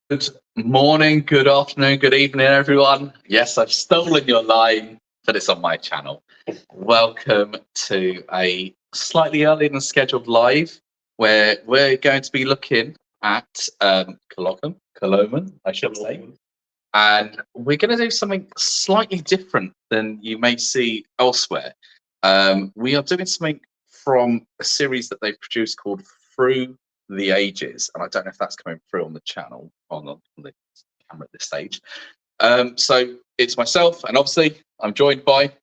Good morning, good afternoon, good evening, everyone. Yes, I've stolen your line, but it's on my channel. Welcome to a slightly earlier than scheduled live, where we're going to be looking at Kilchoman, I should say. And we're going to do something slightly different than you may see elsewhere. We are doing something from a series that they've produced called Through the Ages, and I don't know if that's coming through on the channel on the camera at this stage. So it's myself, and obviously I'm joined by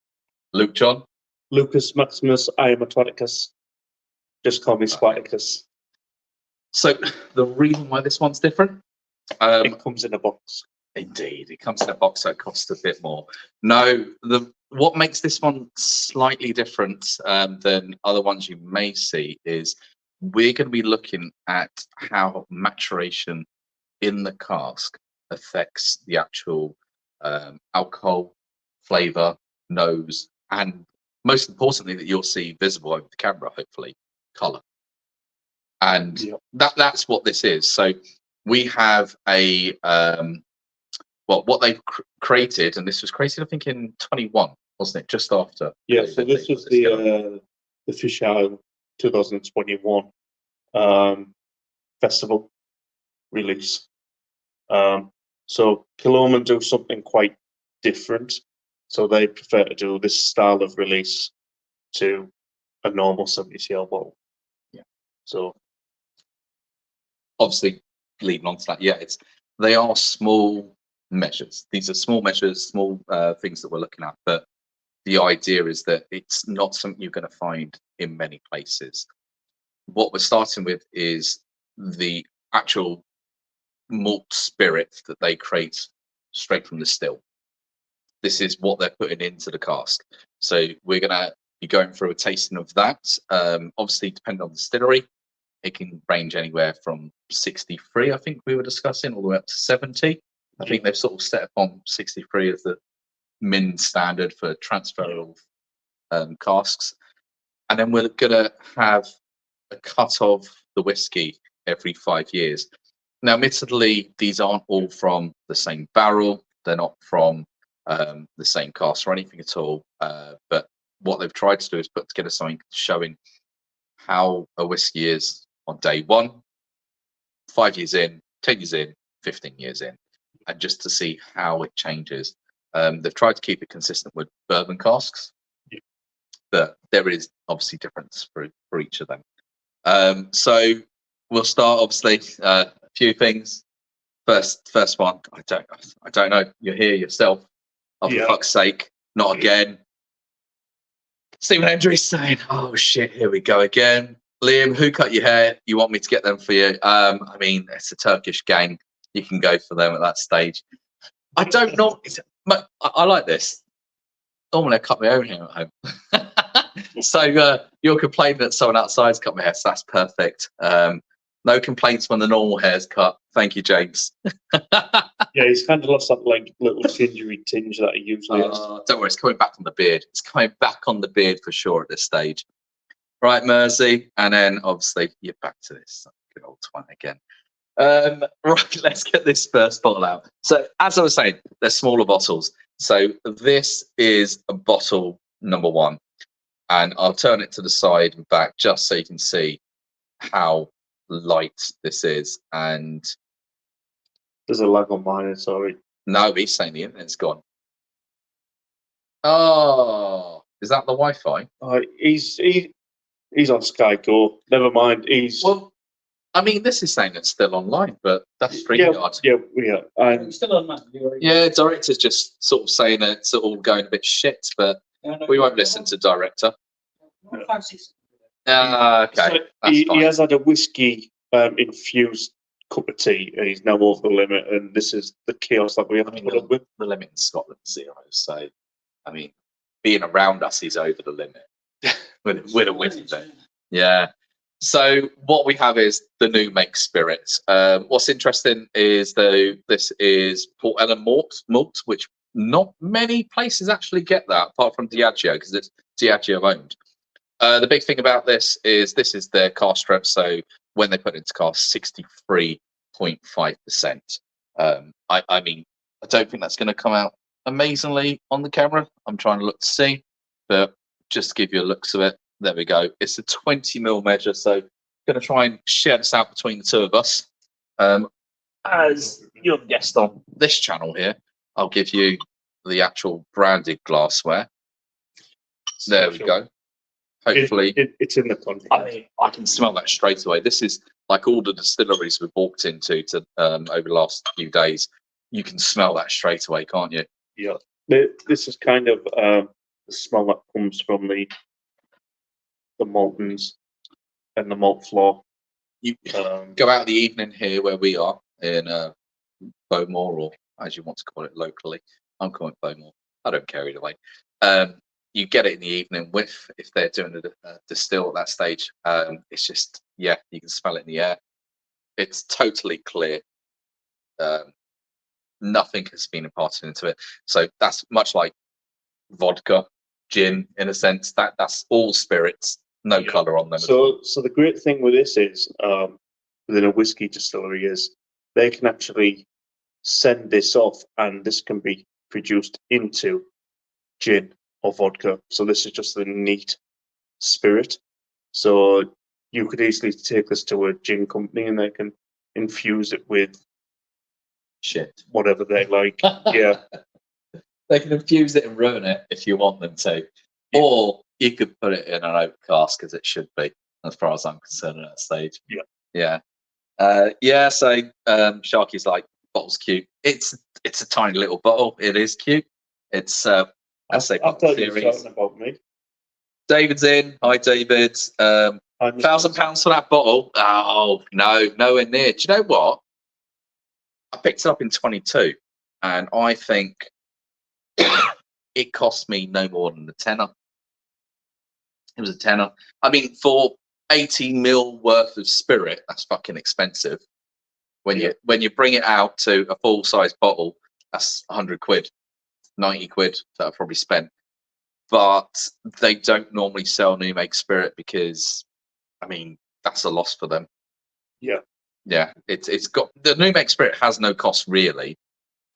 Luke John, Lucas Maximus Iamatronicus. Just call me Spartacus. So the reason why this one's different, It comes in a box. Indeed, it comes in a box, so it costs a bit more. No, what makes this one slightly different than other ones you may see is we're going to be looking at how maturation in the cask affects the actual alcohol, flavour, nose, and most importantly, that you'll see visible over the camera, hopefully, colour. And that's what this is. So we have a what they've created, and this was created, I think, in 21, wasn't it? Just after. Yeah. So this was the official 2021 festival release. So Kilchoman do something quite different. So they prefer to do this style of release to a normal 70cl bottle. Yeah. So obviously, leading on to that, they are small measures. These are small measures, small things that we're looking at, but the idea is that it's not something you're going to find in many places. What we're starting with is the actual malt spirit that they create straight from the still. This is what they're putting into the cask. So we're going to be going through a tasting of that. Obviously, depending on the distillery, it can range anywhere from 63, I think we were discussing, all the way up to 70. I think they've sort of set upon 63 as the min standard for transfer of casks. And then we're going to have a cut of the whiskey every 5 years. Now, admittedly, these aren't all from the same barrel. They're not from the same cask or anything at all. But what they've tried to do is put together something showing how a whiskey is on day one, 5 years in, 10 years in, 15 years in, and just to see how it changes. They've tried to keep it consistent with bourbon casks, but there is obviously difference for each of them. So we'll start, obviously, a few things. First one, I don't know. You're here yourself. Oh, for fuck's sake, not again. Stephen Hendry's saying, "Oh shit, here we go again." Liam, who cut your hair? You want me to get them for you? I mean, it's a Turkish gang. You can go for them at that stage. I don't know. I like this. Normally, I cut my own hair at home. So you're complaining that someone outside's cut my hair. So that's perfect. No complaints when the normal hair's cut. Thank you, James. yeah, he's kind of lost that like little gingery tinge that he usually has. Don't worry, it's coming back on the beard. It's coming back on the beard for sure at this stage. Right, Mersey, and then obviously you're back to this good old twat again. Right, let's get this first bottle out. So as I was saying, they're smaller bottles. So this is a bottle number one, and I'll turn it to the side and back just so you can see how light this is. And there's a lag on mine, sorry. No, he's saying the internet's gone. Oh, is that the Wi-Fi? He's on Sky Go. Never mind. Well, I mean, this is saying it's still online, but that's StreamYard. Yeah. Still on that. Yeah, director's just sort of saying it's all going a bit shit, but we won't listen to director. Okay, so he has had a whiskey infused cup of tea, and he's now over the limit, and this is the chaos that we have to put up with. The limit in Scotland is 0, so I mean, being around us, he's over the limit with a whiskey. Yeah. So what we have is the new make spirit. What's interesting is though this is Port Ellen malt, which not many places actually get that, apart from Diageo, because it's Diageo owned. The big thing about this is their cask strength. So when they put it into cask, 63.5%. I mean, I don't think that's going to come out amazingly on the camera. I'm trying to look to see, but just to give you a look of it, there we go. It's a 20 ml measure, so going to try and share this out between the two of us. As you're the guest on this channel here, I'll give you the actual branded glassware. There we go. Hopefully, it's in the content. I can smell that straight away. This is like all the distilleries we've walked into over the last few days. You can smell that straight away, can't you? Yeah. This is kind of the smell that comes from the maltons and the malt floor. You go out the evening here where we are in Bowmore, or as you want to call it locally. I'm calling it Bowmore. I don't care either way. You get it in the evening if they're doing a distill at that stage. It's just, yeah, you can smell it in the air. It's totally clear. Nothing has been imparted into it. So that's much like vodka, gin, in a sense. That's all spirits, no colour on them. So the great thing with this is, within a whiskey distillery, is they can actually send this off, and this can be produced into gin or vodka. So this is just a neat spirit. So you could easily take this to a gin company and they can infuse it with shit, whatever they like. Yeah. They can infuse it and ruin it if you want them to. Or you could put it in an oak cask, as it should be, as far as I'm concerned at that stage. Yeah. Yeah. So Sharky's like, bottle's cute. It's a tiny little bottle. It is cute. It's I thought you were talking about me. David's in. Hi, David. £1,000 for that bottle. Oh no, nowhere near. Do you know what? I picked it up in 22, and I think it cost me no more than a tenner. It was a tenner. I mean, for 18 ml worth of spirit, that's fucking expensive. When you bring it out to a full size bottle, that's 100 quid, 90 quid that I've probably spent. But they don't normally sell new make spirit because, I mean, that's a loss for them. Yeah. It's got, the new make spirit has no cost really.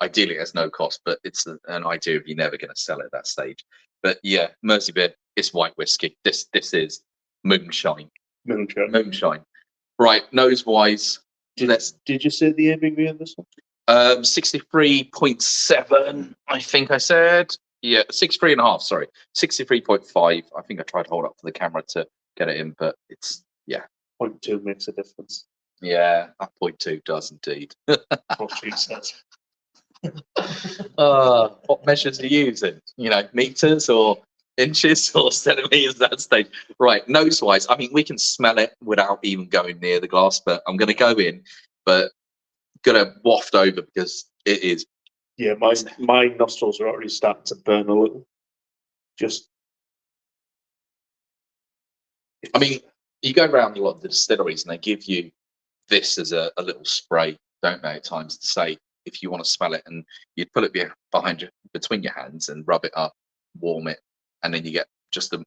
Ideally, it has no cost, but it's an idea of you're never going to sell it at that stage. But yeah, Mersey beer, it's white whiskey. This is moonshine. Moonshine. Right, nose wise. Did you say the ABV of this one? 63.7, I think I said. Yeah, 63.5, sorry. 63.5. I think I tried to hold up for the camera to get it in, but it's, yeah. 0.2 makes a difference. Yeah, that 0.2 does indeed. What she says. What measures are you using? You know, meters or inches or centimeters at that stage? Right, nose wise, I mean, we can smell it without even going near the glass, but I'm going to go in, but gonna waft over because it is. Yeah, my nostrils are already starting to burn a little. I mean, you go around a lot of the distilleries and they give you this as a little spray, don't they, at times, to say if you want to smell it, and you'd put it between your hands and rub it up, warm it, and then you get just a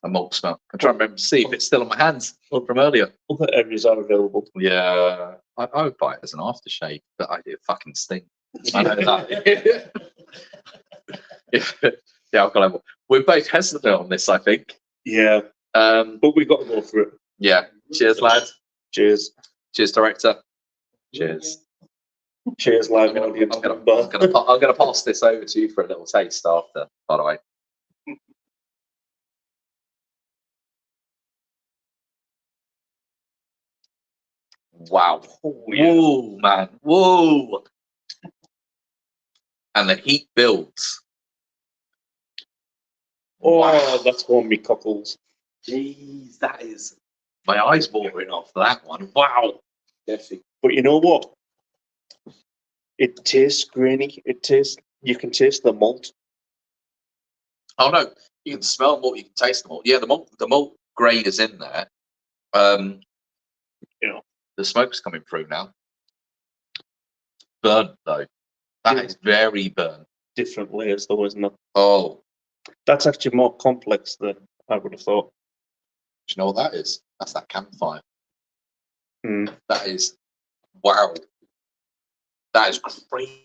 malt smell. I'm trying to remember to see if it's still on my hands from earlier. Other areas are available. Yeah, I would buy it as an aftershave, but I do fucking stink. I know that. Yeah, alcohol level. We're both hesitant on this, I think. Yeah. But we got to go for it. Yeah. Cheers, lads. Cheers. Cheers, director. Cheers. Cheers, live audience. I'm gonna pass this over to you for a little taste after, by the way. Wow. Whoa, man. Whoa. And the heat builds. Oh, wow. That's warmed me cockles. Jeez, that is. My eyes watering off that one. Wow. Definitely. But you know what? It tastes grainy. You can taste the malt. Oh no, you can smell malt, you can taste the malt. Yeah, the malt grain is in there. You know, the smoke's coming through now. Burnt though. That is very burnt. Different layers though, isn't it? Oh. That's actually more complex than I would have thought. Do you know what that is? That's that campfire. Mm. That is, wow. That is great.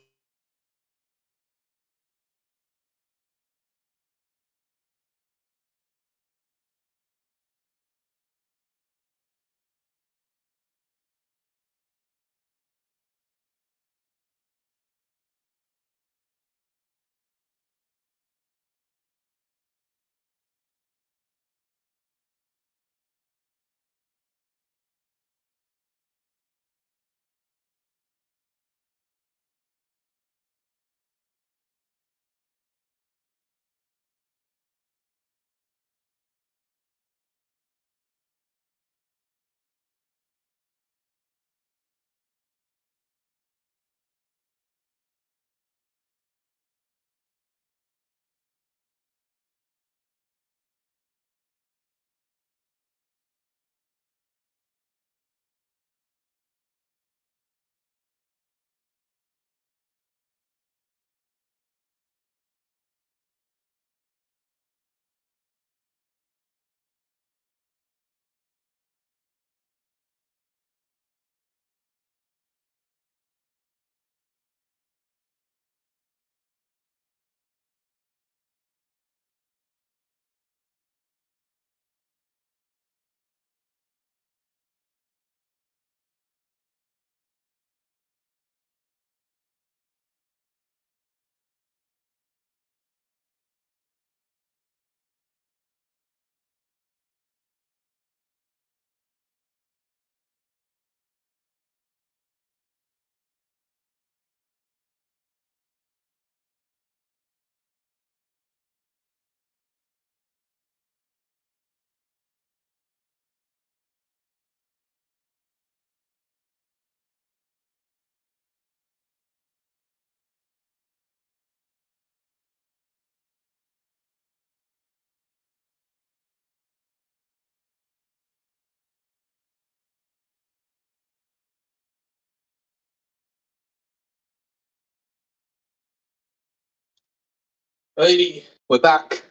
Hey, we're back.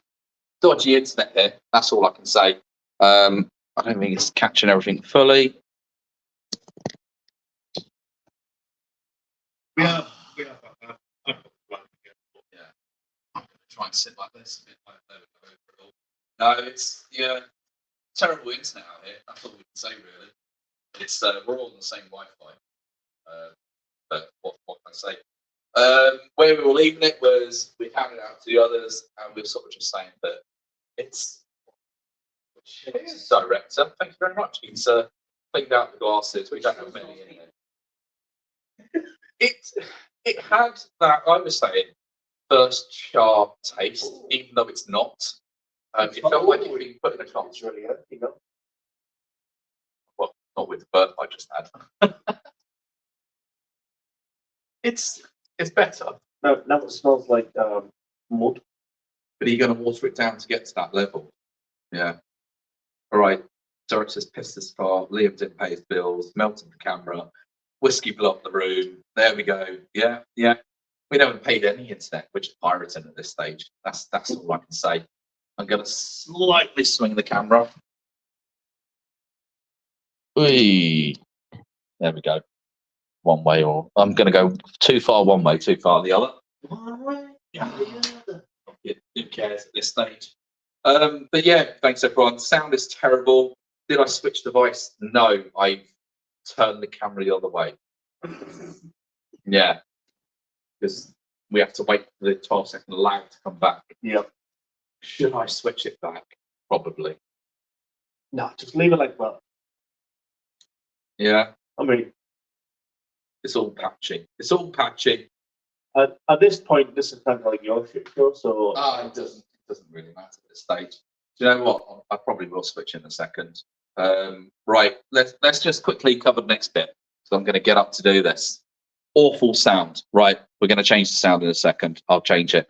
Dodgy internet here. That's all I can say. I don't think it's catching everything fully. We have. Yeah. Yeah, I'm gonna try and sit like this. A bit like that. No, it's terrible internet out here. That's all we can say really. It's we're all on the same Wi-Fi. But what can I say? Where we were leaving it was we handed it out to the others, and we were sort of just saying that it's director. Thank you very much. He's cleaned out the glasses. We don't have many in there. It had that, I was saying, first sharp taste, even though it's not. It felt like you'd been put in a conch. Really empty, no? Well, not with the burp I just had. It's better. No, now it smells like mud. But are you going to water it down to get to that level? Yeah. All right. Director's pissed as far. Liam didn't pay his bills. Melted the camera. Whiskey blocked the room. There we go. Yeah. We haven't paid any internet, which is pirating at this stage. That's all I can say. I'm going to slightly swing the camera. Whee. There we go. One way, or I'm going to go too far one way, too far the other. One way, Yeah. Who cares at this stage? But yeah, thanks everyone. Sound is terrible. Did I switch device? No, I turned the camera the other way. Yeah, because we have to wait for the 12-second lag to come back. Yeah. Should I switch it back? Probably. No, just leave it like that. Yeah, I mean, it's all patchy. It's all patchy. at this point, this is kind of like your shit show, so It doesn't really matter at this stage. Do you know what? I probably will switch in a second. Right, let's just quickly cover the next bit. So I'm going to get up to do this. Awful sound. Right, we're going to change the sound in a second. I'll change it.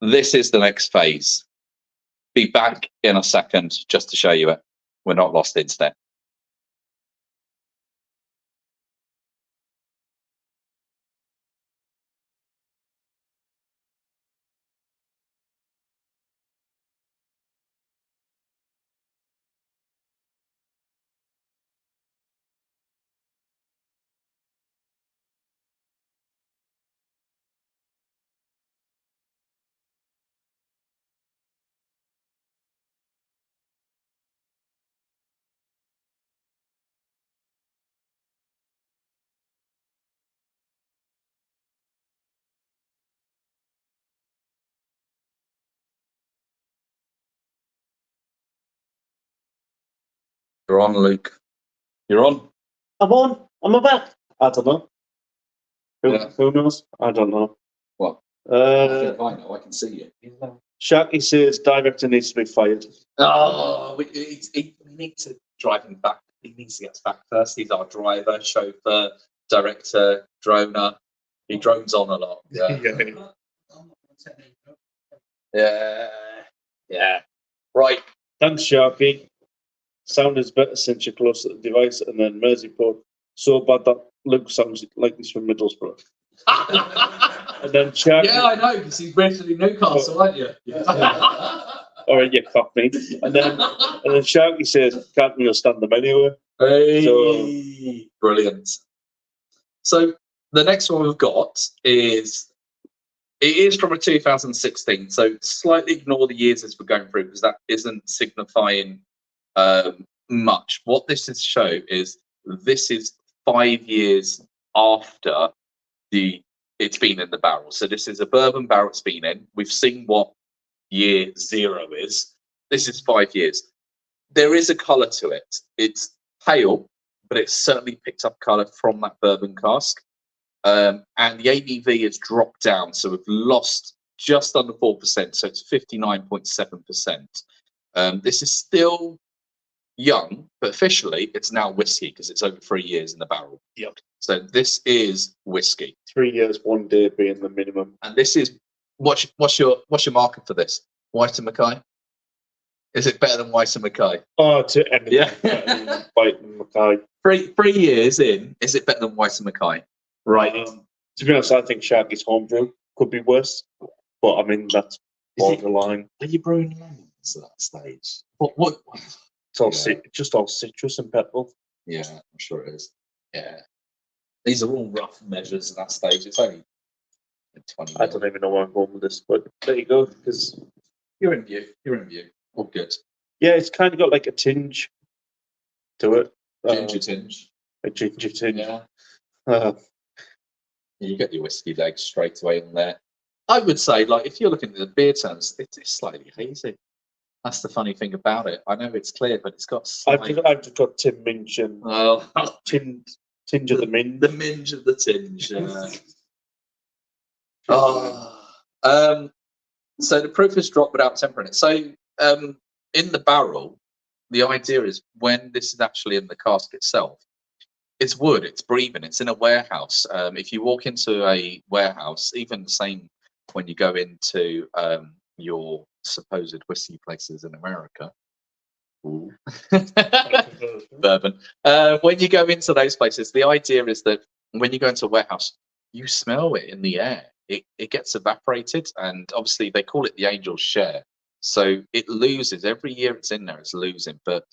This is the next phase. Be back in a second just to show you it. We're not lost internet. You're on, Luke. You're on. I'm on. I'm back. I don't know. Yeah. Who knows? I don't know. What? I think Uh, I know. I can see you. Sharky says director needs to be fired. Oh, we need to drive him back. He needs to get us back first. He's our driver, chauffeur, director, droner. He drones on a lot. Yeah. Yeah. Yeah. Right. Thanks, Sharky. Sound is better since you're close to the device, and then Merseyport. So bad that Luke sounds like he's from Middlesbrough. And then Sharky. Yeah, I know, because he's basically Newcastle, aren't you? All right, you cockney. And then Sharky says, "Can't understand them anyway." Hey, So- brilliant. So the next one we've got is it is from a 2016. So slightly ignore the years as we're going through because that isn't signifying much. What this is show is this is 5 years after it's been in the barrel. So this is a bourbon barrel it's been in. We've seen what year 0 is. This is 5 years. There is a color to it. It's pale, but it's certainly picked up color from that bourbon cask. And the ABV has dropped down, so we've lost just under 4%, so it's 59.7%. This is still young, but officially it's now whiskey because it's over 3 years in the barrel. Yep. So this is whiskey. 3 years, 1 day being the minimum. And this is what's your marker for this? White and Mackay? Is it better than White and Mackay? Oh, to anything Yeah. better than White and Mackay. 3 years in, is it better than White and Mackay? Right. To be honest, I think Sharky's homebrew could be worse, but I mean that's borderline. Are you brewing lemons at that stage? What? It's all Yeah. just all citrus and pepper. Yeah, I'm sure it is. Yeah. These are all rough measures at that stage. It's only 20 I don't even know where I'm going with this, but there you go. Because You're in view. All good. yeah, it's kind of got like a tinge to it. Ginger tinge. A ginger tinge. Yeah. Uh, You get your whiskey legs straight away on there. I would say, like, if you're looking at the beer terms, it's slightly hazy. That's the funny thing about it. I know it's clear, but it's got I've slight... just got Tim Minch and tinge of the minge. The minge of the tinge. So the proof is dropped without tempering it. So in the barrel, the idea is when this is actually in the cask itself, it's wood, it's breathing, it's in a warehouse. If you walk into a warehouse, even the same when you go into your supposed whiskey places in America, bourbon. When you go into those places, the idea is that when you go into a warehouse, you smell it in the air. It gets evaporated, and obviously they call it the angel's share. So it loses every year it's in there. It's losing, but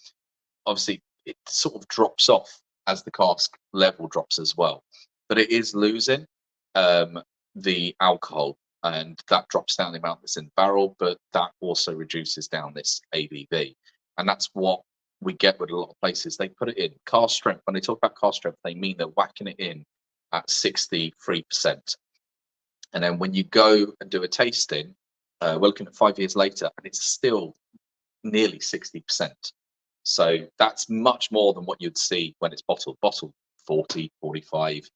obviously it sort of drops off as the cask level drops as well. But it is losing the alcohol, and that drops down the amount that's in the barrel. But that also reduces down this ABV, and that's what we get with a lot of places. They put it in cask strength. When they talk about cask strength, they mean they're whacking it in at 63%. And then when you go and do a tasting, we're looking at 5 years later, and it's still nearly 60%. So that's much more than what you'd see when it's bottled. Bottled 40, 45.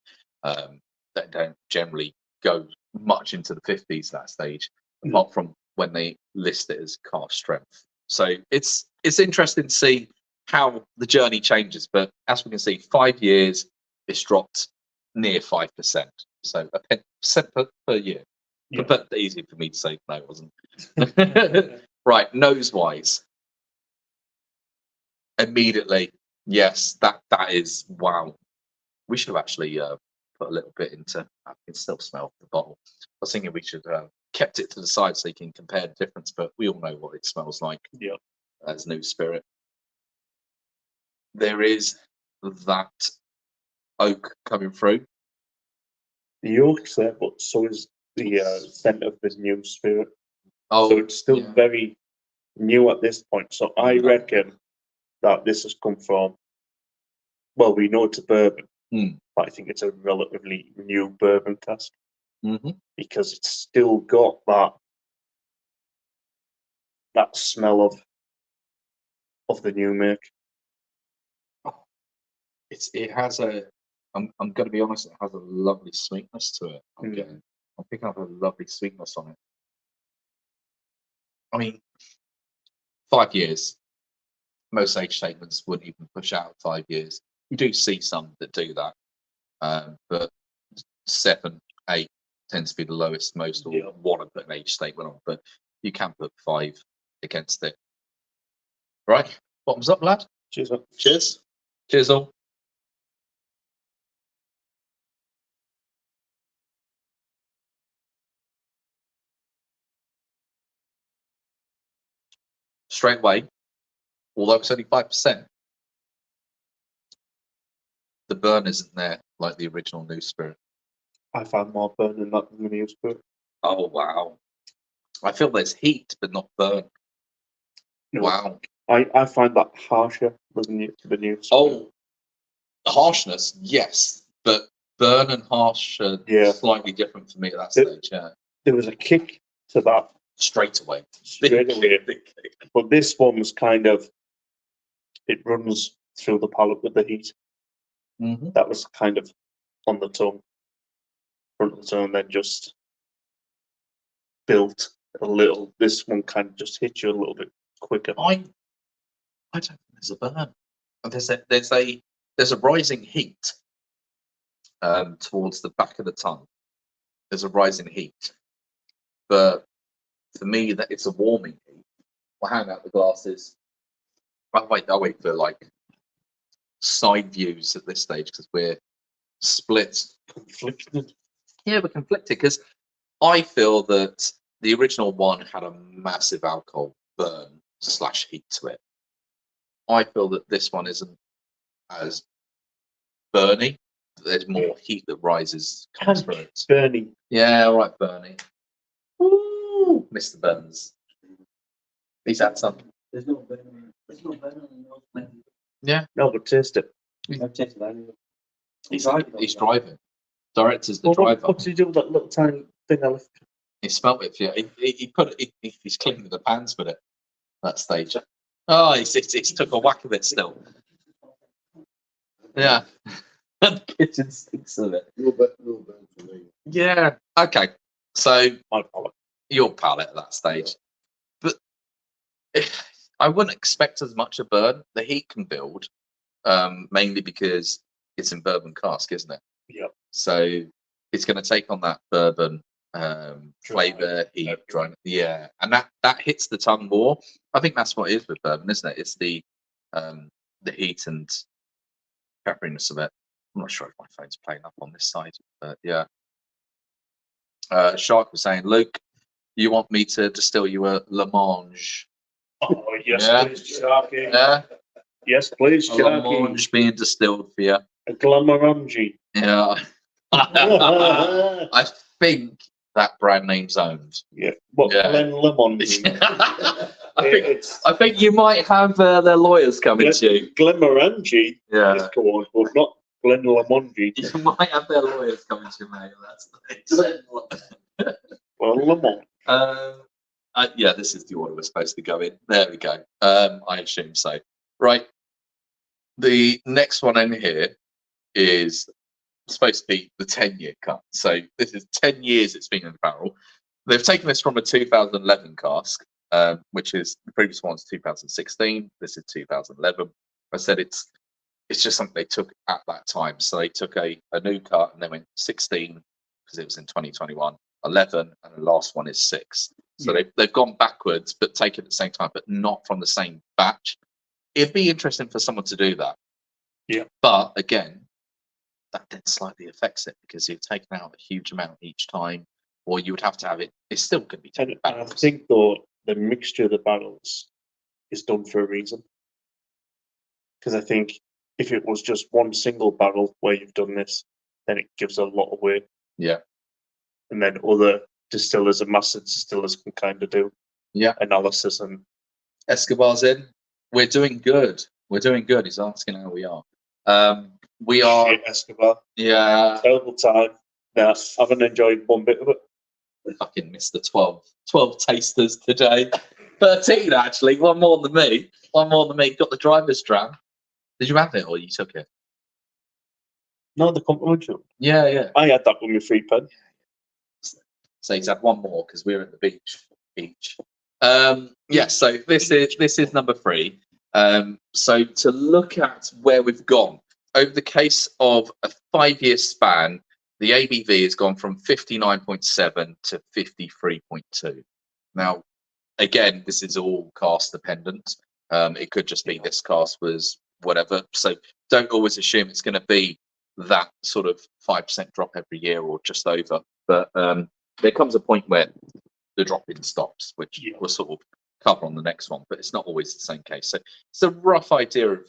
They don't generally go much into the 50s at that stage, apart from when they list it as cask strength. So it's interesting to see how the journey changes. But as we can see, 5 years, it's dropped near 5%. So a percent per year. Yeah. But easy for me to say, no, it wasn't. Right, nose wise. Immediately, yes, that is wow. We should have actually put a little bit into. I can still smell the bottle. I was thinking we should kept it to the side so you can compare the difference, but we all know what it smells like. Yeah. As New Spirit. There is that oak coming through. The oak's there, but so is the scent of the New Spirit. Oh, So it's still very new at this point. So I reckon that this has come from, well, we know it's a bourbon, but I think it's a relatively new bourbon cask because it's still got that smell of the new make. it has a. I'm going to be honest. It has a lovely sweetness to it. Mm. I'm picking up a lovely sweetness on it. I mean, 5 years. Most age statements wouldn't even push out 5 years. You do see some that do that, but 7, 8 tends to be the lowest most will Yeah. want to put an age statement on. But you can put 5 against it. Right, bottoms up, lad. Cheers. Man. Cheers. Cheers, all. Straight away, although it's only 5%, the burn isn't there like the original New Spirit. I found more burn in that than the New Spirit. Oh, wow. I feel there's heat, but not burn. No. Wow. I find that harsher with the New Spirit. Oh, harshness, yes, but burn and harsh are slightly different for me at that stage. Yeah, there was a kick to that straight away. Straight away. But this one was kind of, it runs through the palate with the heat. Mm-hmm. That was kind of on the tongue, front of the tongue, and then just built a little. This one kind of just hit you a little bit quicker. I don't think there's a burn. There's a rising heat towards the back of the tongue. There's a rising heat, but for me, that it's a warming heat. I'll hang out the glasses. I'll wait for like side views at this stage because we're split, Conflicted. Yeah, we're conflicted because I feel that the original one had a massive alcohol burn / heat to it. I feel that this one isn't as burny. There's more heat that rises. Bernie. Yeah, all right, Bernie. Ooh, Mr. Burns. He's had some. There's no burn. There's no burn on the nose. Yeah. No, but taste it. I've tasted that. He's driving. Director's the driver. What did he do with that little tiny thing I left? He smelt it for you. He put it. He's cleaning the pans with it. That stage. Oh, he's took a whack of it still. Yeah. The kitchen stinks of it. No burn for me. Yeah. Okay. So My palate. your palate at that stage, but I wouldn't expect as much a burn. The heat can build, mainly because it's in bourbon cask, isn't it? Yep. So it's going to take on that bourbon flavor, heat, dry. Yeah, and that hits the tongue more. I think that's what it is with bourbon, isn't it? It's the heat and pepperiness of it. I'm not sure if my phone's playing up on this side, but yeah. Shark was saying, Luke, you want me to distill you a La Mange? Oh, yes, Yeah. please, Sharky. Yeah, Yes, please, a La Sharky. Mange being distilled for you. A glamorangi. Yeah. I think that brand name's owned. Yeah. What, Yeah. Glen Lemon? I think you might have their lawyers coming Yes. to you. Glamorangi Yeah. is cool, but not Glen Lemongi. You might have their lawyers coming to you, mate. That's Well, Lemon. yeah, this is the order we're supposed to go in. There we go. I assume so. Right. The next one in here is supposed to be the 10-year cut. So this is 10 years it's been in the barrel. They've taken this from a 2011 cask, which is the previous one's 2016. This is 2011. I said it's just something they took at that time. So they took a new cut and they went 16 because it was in 2021, 11, and the last one is 6. So they've gone backwards, but taken at the same time, but not from the same batch. It'd be interesting for someone to do that. Yeah. But again, that then slightly affects it because you've taken out a huge amount each time, or you would have to have it. It's still going to be taken And I backwards. think, though, the mixture of the barrels is done for a reason. Because I think if it was just one single barrel where you've done this, then it gives a lot away. Yeah. And then other distillers and master distillers can kind of do analysis. And Escobar's in. We're doing good. We're doing good. He's asking how we are. We are. shit, Escobar. Yeah. Terrible time. Nah, I haven't enjoyed one bit of it. Fucking missed the 12 tasters today. 13 actually. One more than me. Got the driver's dram. Did you have it or you took it? No, the complimentary one. Yeah. I had that with my free pen. So he's had one more because we're at the beach. Yeah, so this is number 3. So to look at where we've gone over the case of a 5-year span, the ABV has gone from 59.7 to 53.2. Now, again, this is all cask dependent. It could just be this cask was whatever. So don't always assume it's going to be that sort of 5% drop every year or just over. But there comes a point where the drop-in stops, which we'll sort of cover on the next one, but it's not always the same case. So it's a rough idea of,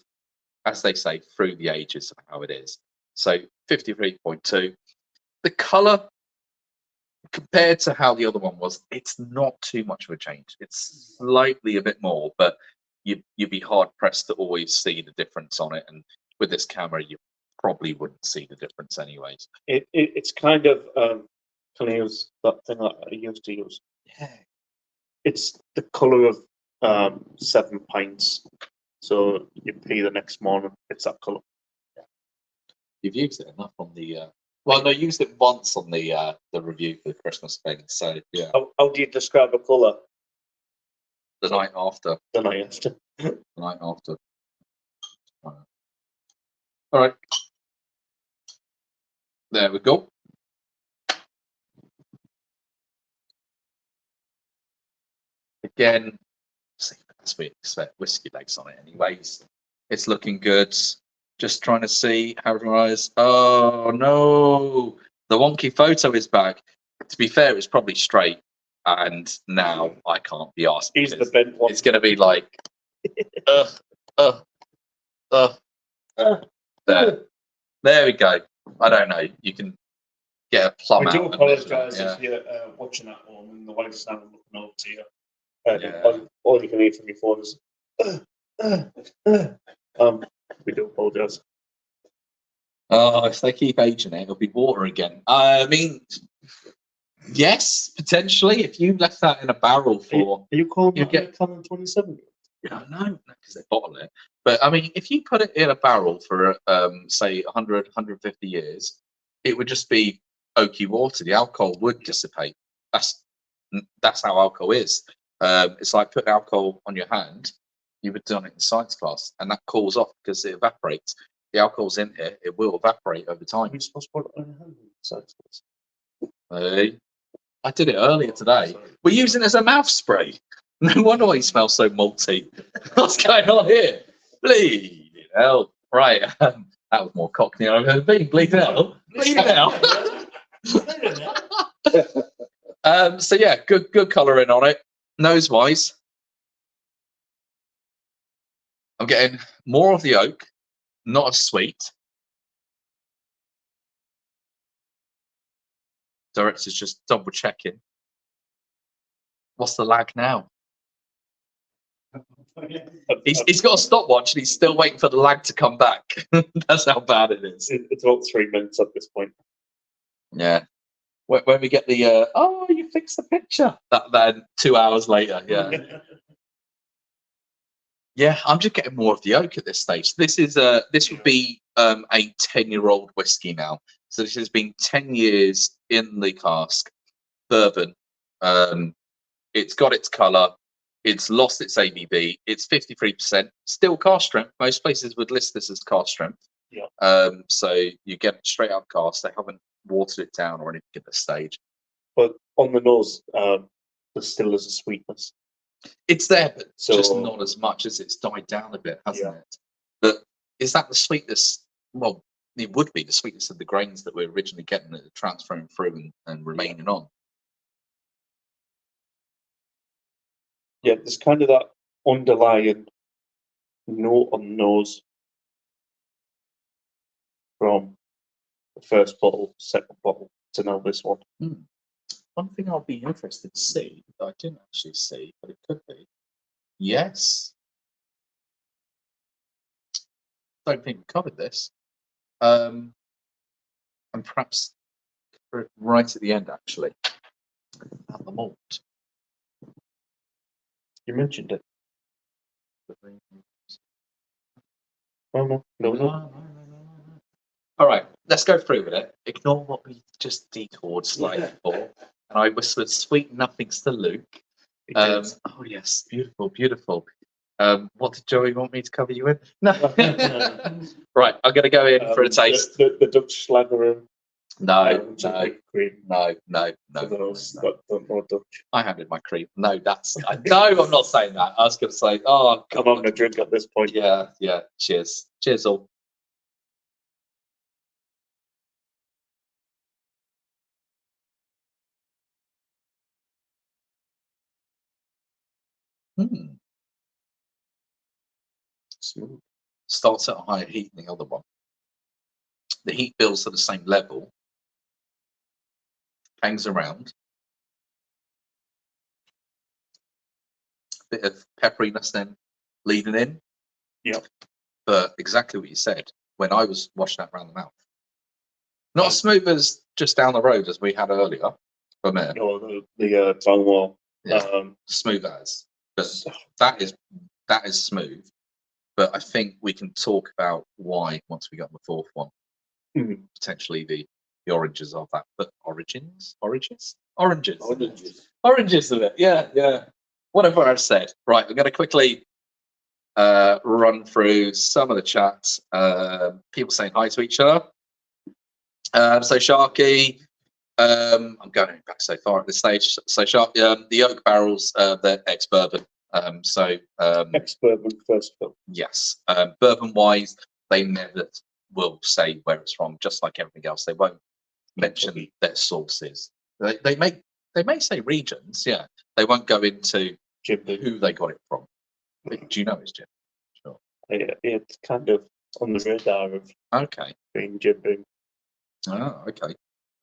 as they say, through the ages of how it is. So 53.2. The colour, compared to how the other one was, it's not too much of a change. It's slightly a bit more, but you'd be hard-pressed to always see the difference on it. And with this camera, you probably wouldn't see the difference anyways. It's kind of can I use that thing that I used to use? Yeah. It's the colour of 7 pints. So you pee the next morning, it's that colour. You've used it enough on the well, no, you used it once on the review for the Christmas thing. So yeah, How do you describe a colour? the night after. The night after. The night after. All right. There we go. Again, as we expect, whiskey legs on it anyways. It's looking good. Just trying to see how it rise. Oh no, the wonky photo is back. To be fair, it's probably straight, and now I can't be asked. He's the bent one. It's going to be like, there we go. I don't know. You can get a plum We out. do of it, apologise yeah. if you're watching at home and the wife's now looking over to you. Yeah. All you can hear from your phone is, we do apologise. Oh, if they keep aging it, it'll be water again. I mean, yes, potentially. If you left that in a barrel for, Are you calling you that get- a Canon 27? no, because they bottle it. But I mean, if you put it in a barrel for, say, 100, 150 years, it would just be oaky water. The alcohol would dissipate. That's how alcohol is. It's like putting alcohol on your hand. You would done it in science class, and that cools off because it evaporates. The alcohol's in here; it will evaporate over time. You're supposed to put it on your hand. Hey, I did it earlier today. We're using it as a mouth spray. No wonder why you smell so malty. What's going on here? Bleeding hell. Right. That was more cockney than I've ever been. Bleeding hell. Bleeding hell. So yeah, good colouring on it. Nose wise, I'm getting more of the oak, not as sweet. Director's just double checking. What's the lag now? He's got a stopwatch and he's still waiting for the lag to come back. That's how bad it is. It's about 3 minutes at this point. Yeah. When we get the oh, you fixed the picture. That then 2 hours later, yeah. Yeah, I'm just getting more of the oak at this stage. This would be a 10-year-old whiskey now. So this has been 10 years in the cask, bourbon. It's got its colour. It's lost its ABV. It's 53%. Still cask strength. Most places would list this as cask strength. Yeah. So you get it straight out cask. They haven't watered it down or anything at this stage. But on the nose, there still is a sweetness. It's there, but So- just not as much as it's died down a bit, hasn't it? But is that the sweetness? Well, it would be the sweetness of the grains that we're originally getting that are transferring through and remaining on. Yeah, there's kind of that underlying note on the nose from the first bottle, second bottle to now this one. One thing I'll be interested to see, that I didn't actually see, but it could be. Yes. Don't think we covered this. And perhaps right at the end, actually, at the malt. You mentioned it. Oh, no. All right, let's go through with it. Ignore what we just detoured slightly for. And I whispered sweet nothings to Luke. Oh yes, beautiful, beautiful. What did Joey want me to cover you in? No. Right, I'm going to go in for a taste. The Dutch Schlager. No, Cream. no. For those that don't know Dutch. I handed my cream. No, no, I'm not saying that. I was going to say, oh, I'm having a drink at this point. Yeah. Cheers. Cheers all. Smooth. Starts at a higher heat than the other one. The heat builds to the same level, hangs around. Bit of pepperiness then leading in. Yep. But exactly what you said when I was washing that around the mouth. Not as smooth as just down the road as we had earlier from there. No, the tongue wall. Yeah. Smooth as. But that is smooth. But I think we can talk about why once we got the fourth one. Potentially the oranges of that. But oranges of it. Yeah. Whatever I've said. Right, I'm going to quickly run through some of the chats. People saying hi to each other. So Sharky, I'm going back so far at this stage. So Sharky, the oak barrels, they're ex-bourbon. Ex-bourbon first fill. Yes. Bourbon wise, they never will say where it's from. Just like everything else, they won't mention their sources. They may say regions. Yeah, they won't go into who they got it from. Do you know it's Jim? Sure. Yeah, it's kind of on the radar of being Jim Beam. Oh, okay.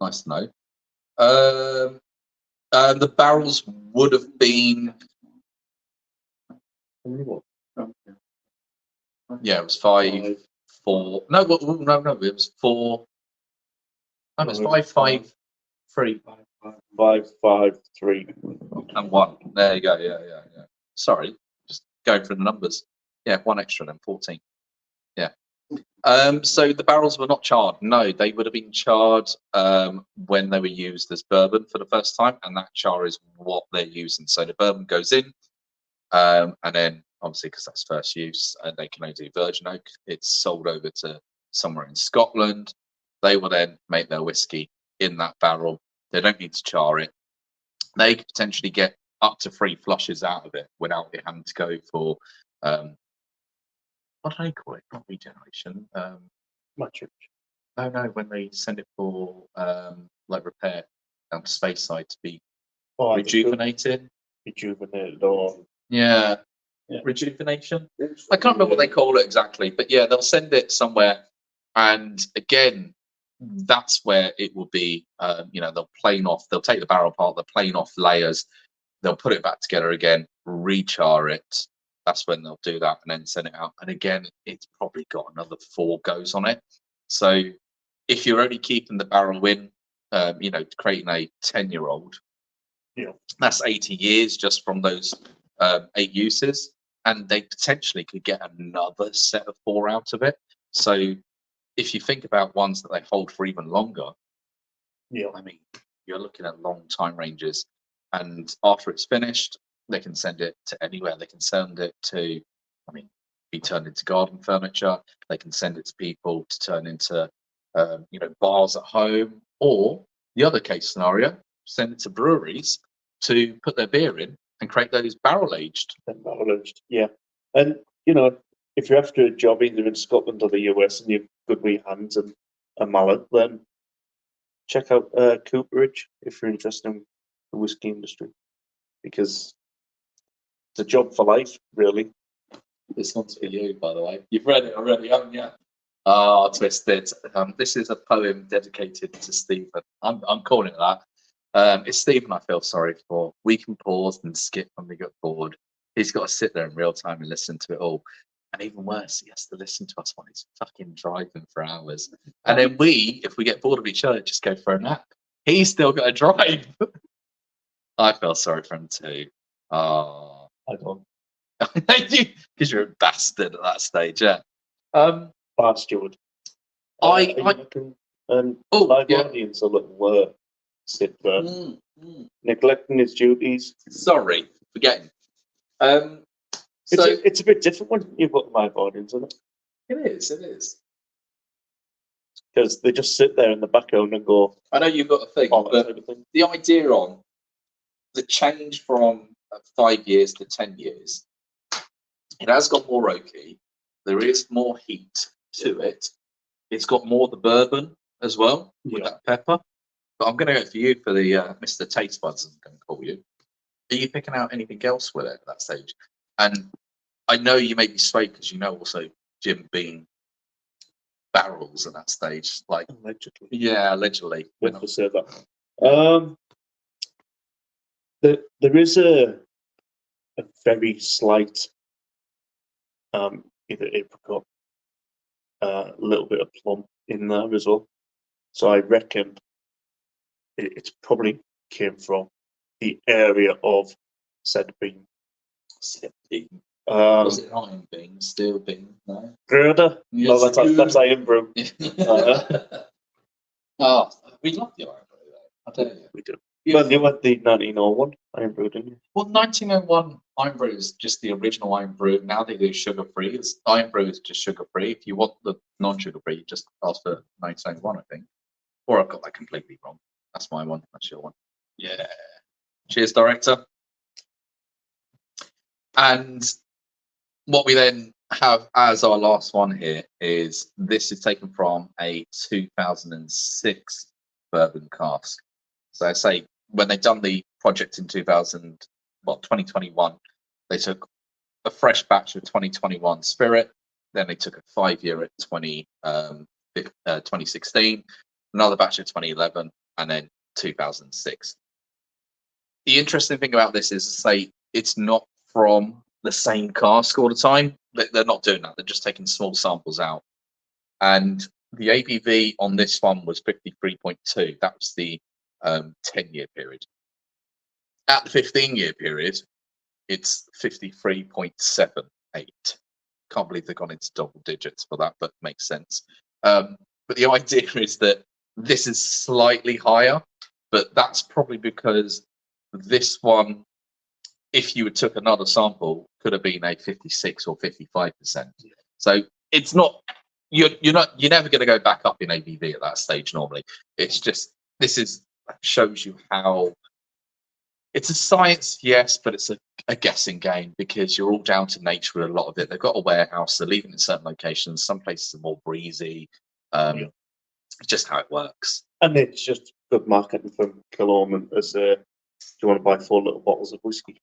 Nice to know. The barrels would have been. Yeah, it was 5, 4. No, no, it was 4. No, it was 5, 5, 3. 5, 5, 3. And 1. There you go. Yeah. Sorry, just going through the numbers. Yeah, 1 extra then 14. Yeah. So the barrels were not charred. No, they would have been charred when they were used as bourbon for the first time, and that char is what they're using. So the bourbon goes in, and then obviously because that's first use, and they can only do virgin oak, it's sold over to somewhere in Scotland. They will then make their whiskey in that barrel. They don't need to char it. They could potentially get up to 3 flushes out of it without it having to go for what do they call it? Not regeneration. Maturation. No, when they send it for like repair down to space side to be rejuvenated. Rejuvenated or rejuvenation. I can't remember what they call it exactly, but yeah, they'll send it somewhere, and again, that's where it will be. They'll take the barrel apart, they'll plane off layers, they'll put it back together again, rechar it. That's when they'll do that and then send it out. And again, it's probably got another 4 goes on it. So if you're only keeping the barrel in, creating a 10-year-old, that's 80 years just from those 8 uses. And they potentially could get another set of 4 out of it. So if you think about ones that they hold for even longer, I mean, you're looking at long time ranges. And after it's finished, they can send it to anywhere. They can send it to, be turned into garden furniture. They can send it to people to turn into, bars at home. Or the other case scenario, send it to breweries to put their beer in and create those barrel aged. Yeah. And, if you're after a job either in Scotland or the US and you've good wee hands and a mallet, then check out Cooperage if you're interested in the whiskey industry. Because it's a job for life, really. This one's for you, by the way. You've read it already, haven't you? Oh, twisted. This is a poem dedicated to Stephen. I'm calling it that. It's Stephen I feel sorry for. We can pause and skip when we get bored. He's got to sit there in real time and listen to it all. And even worse, he has to listen to us while he's fucking driving for hours. And then if we get bored of each other, just go for a nap. He's still got to drive. I feel sorry for him too. Oh, I don't. Because you're a bastard at that stage, yeah. Bastard. Are you looking, and Oh, live yeah. audience a little sit there, Mm, mm. neglecting his duties. Sorry, forgetting. So It's a bit different when you've got live audience, isn't it? it is. Because they just sit there in the background and go, I know you've got a thing, all that but type of thing. the idea on the change from 5 years to 10 years, it has got more oaky. There is more heat to it. It's got more the bourbon as well with Yeah. that pepper. But I'm going to go for you for the Mr. Taste Buds, I'm going to call you. Are you picking out anything else with it at that stage? And I know you may be swayed because you know also Jim Beam barrels at that stage. Like, Allegedly. yeah, allegedly. We have to say that. There is a very slight either apricot, a little bit of plum in there as well. So I reckon it's probably came from the area of said bean. Said beam. Was it iron beam, steel beam? No. Gruder? Yes, No, that's iron brew. Oh, we love the iron brew though. I tell you. We do. Yeah. Well, you had the 1901 iron brew, didn't you? Well, 1901 iron brew is just the original iron brew. Now they do sugar free. Iron brew is just sugar free. If you want the non-sugar free, you just ask for 1901, I think. Or I've got that completely wrong. That's my one. That's your one. Yeah. Cheers, director. And what we then have as our last one here is this is taken from a 2006 bourbon cask. So I say when they done the project in 2021, they took a fresh batch of 2021 spirit, then they took a 5-year at 2016, another batch of 2011, and then 2006. The interesting thing about this is to say it's not from the same cask all the time. They're not doing that. They're just taking small samples out. And the ABV on this one was 53.2. That was the 10-year period. At the 15-year period, it's 53.78. Can't believe they've gone into double digits for that, but makes sense. But the idea is that this is slightly higher, but that's probably because this one, if you took another sample, could have been a 56 or 55%. So it's not, you're never going to go back up in ABV at that stage normally. It's just, shows you how it's a science, yes, but it's a guessing game because you're all down to nature with a lot of it. They've got a warehouse, they're leaving in certain locations. Some places are more breezy. Just how it works. And it's just good marketing from Kilchoman as do you want to buy 4 little bottles of whiskey?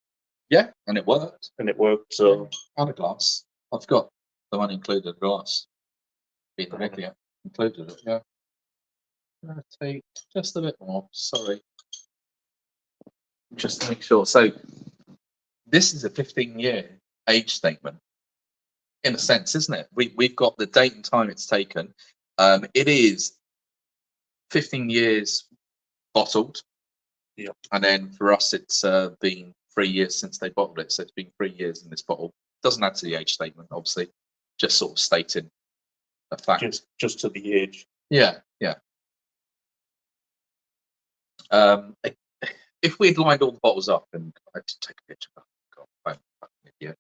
Yeah, and it worked. And it worked. So and a glass. I've got the one included glass. Being the regular included it, yeah. I'm gonna take just a bit more, sorry. Just to make sure. So this is a 15-year age statement, in a sense, isn't it? We've got the date and time it's taken. It is 15 years bottled. Yeah. And then for us, it's been 3 years since they bottled it. So it's been 3 years in this bottle. Doesn't add to the age statement, obviously. Just sort of stating a fact. Just to the age. Yeah, yeah. If we'd lined all the bottles up, and I had to take a picture, oh God, I'm fucking idiot.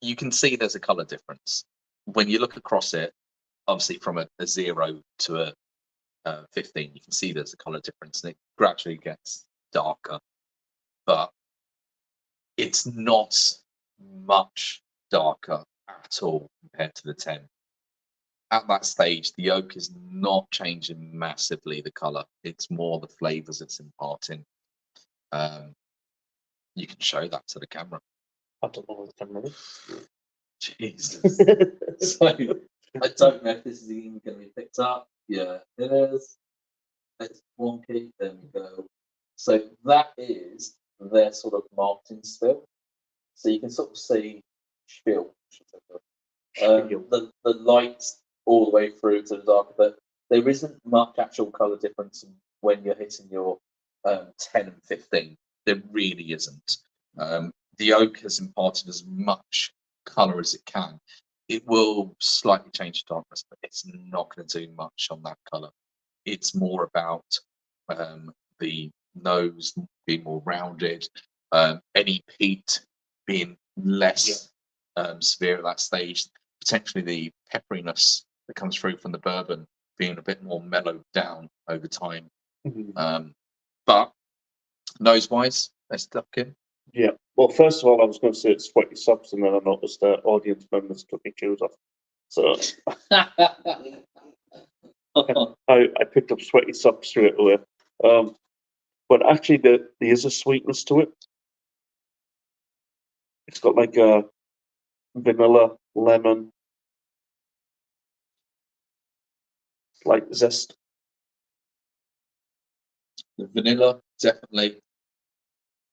You can see there's a color difference when you look across it. Obviously, from a 0 to a 15, you can see there's a color difference, and it gradually gets darker, but it's not much darker at all compared to the 10. At that stage, the oak is not changing massively the color. It's more the flavors it's imparting. You can show that to the camera. I don't know what the camera is. Jesus. So I don't know if this is even going to be picked up. Yeah, it is. It's wonky. There we go. So that is their sort of marketing spill. So you can sort of see spill. The lights all the way through to the darker, but there isn't much actual color difference when you're hitting your 10 and 15. There really isn't. The oak has imparted as much color as it can. it will slightly change the darkness, but it's not going to do much on that color. It's more about the nose being more rounded, any peat being less severe at that stage, potentially the pepperiness that comes through from the bourbon being a bit more mellowed down over time. But nose-wise, let's duck in. Yeah. Well, first of all, I was going to say it's sweaty socks, and then I noticed the audience members took their shoes off. So I picked up sweaty socks straight away. But actually, there is a sweetness to it. It's got like a vanilla, lemon, like zest. The vanilla, definitely.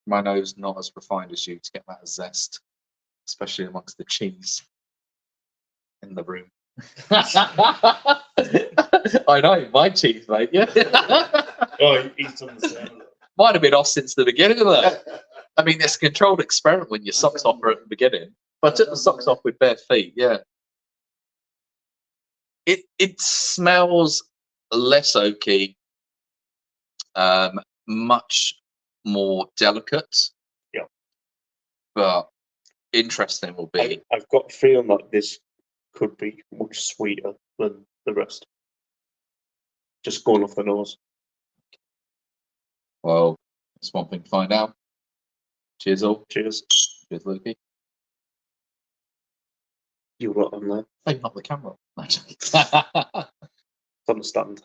My nose not as refined as you to get that zest, especially amongst the cheese in the room. I know, my cheese, mate. Yeah. Oh, he's on the same. Might have been off since the beginning of that. I mean, it's a controlled experiment when your socks off are at the beginning. But I took the socks off with bare feet, yeah. It smells less oaky, much more delicate. Yeah. But interesting will be. I've got a feeling that this could be much sweeter than the rest. Just going off the nose. Well, it's one thing to find out. Cheers all. Cheers. Cheers, Lukey. You lot on there. Hey, not the camera. It's on the stand.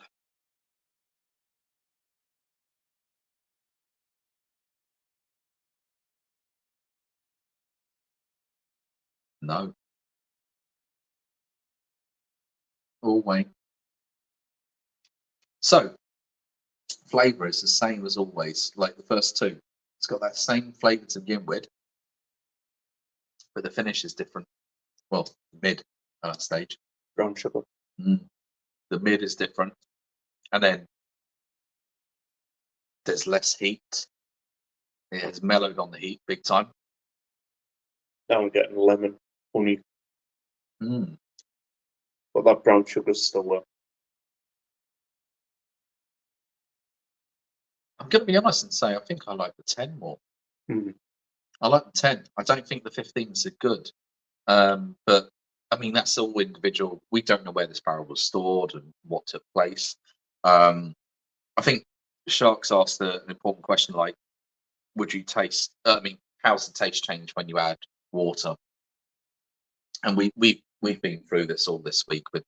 No. Oh, wait. So, flavour is the same as always, like the first two. It's got that same flavour to begin with, but the finish is different. Well, mid at that stage. Brown sugar. The mid is different. And then there's less heat. It has mellowed on the heat big time. Now I'm getting lemon, honey. But that brown sugar's still there. I'm going to be honest and say I think I like the 10 more. I like the 10. I don't think the 15s are good. But I mean, that's all individual. We don't know where this barrel was stored and what took place. I think Sharks asked an important question like, would you taste, I mean, how's the taste change when you add water? And we've been through this all this week with,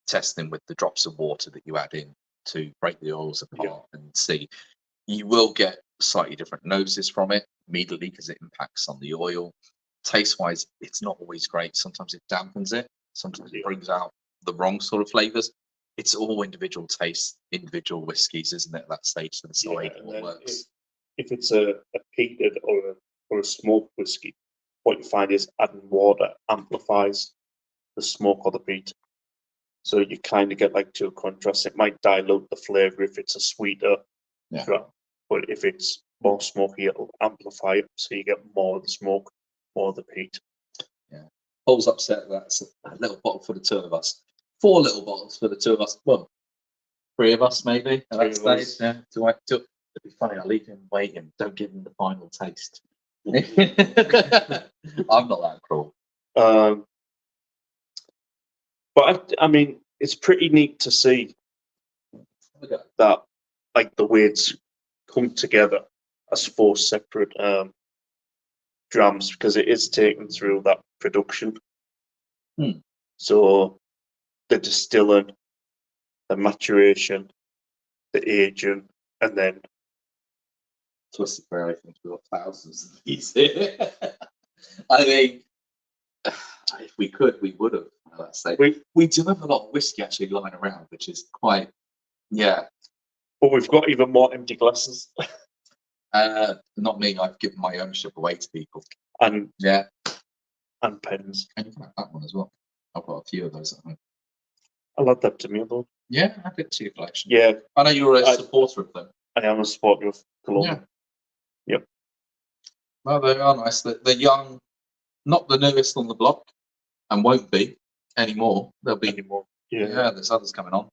testing with the drops of water that you add in to break the oils apart and see. You will get slightly different noses from it immediately because it impacts on the oil. Taste wise, it's not always great. Sometimes it dampens it. Sometimes it brings out the wrong sort of flavors. It's all individual tastes, individual whiskies, isn't it? At that stage to decide what works. If it's a peated or a smoked whiskey, what you find is adding water amplifies the smoke or the peat. So you kind of get like two contrasts. It might dilute the flavor if it's a sweeter drop, but if it's more smoky, it'll amplify it. So you get more of the smoke, more of the peat. Yeah. Paul's upset that's a little bottle for the two of us. 4 little bottles for the two of us. Well, 3 of us maybe at that stage. Yeah. It'd be funny. I'll leave him waiting. Don't give him the final taste. I'm not that cruel. But I mean, it's pretty neat to see that, like, the way it's come together as 4 separate drams, because it is taken through that production. So the distilling, the maturation, the aging, and then Twisted Fair, I think we've got thousands of these here. I mean, if we could, we would have. Let's say we do have a lot of whiskey actually lying around, which is quite, But we've got even more empty glasses. Not me. I've given my ownership away to people. And and pens. And you can have that one as well. I've got a few of those at home. I love that to me though. Yeah, add it to your collection. Yeah, I know you're a supporter of them. I am a supporter of Kilchoman. Well, they are nice. They're young. not the newest on the block, and won't be anymore. There'll be Anymore. yeah, there's others coming on.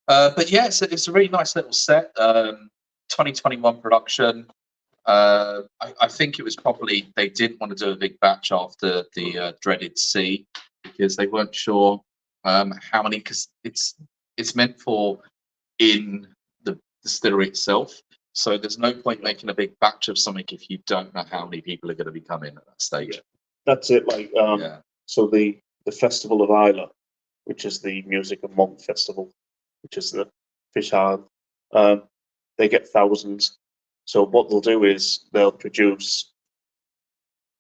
But yeah, it's a really nice little set. 2021 production. I think it was probably they didn't want to do a big batch after the dreaded C because they weren't sure how many, because it's meant for in the distillery itself. So there's no point making a big batch of something if you don't know how many people are going to be coming at that stage. Yeah. That's it. Like Yeah. so the Festival of Islay, which is the music and malt festival, which is the fish hard, they get thousands. So what they'll do is they'll produce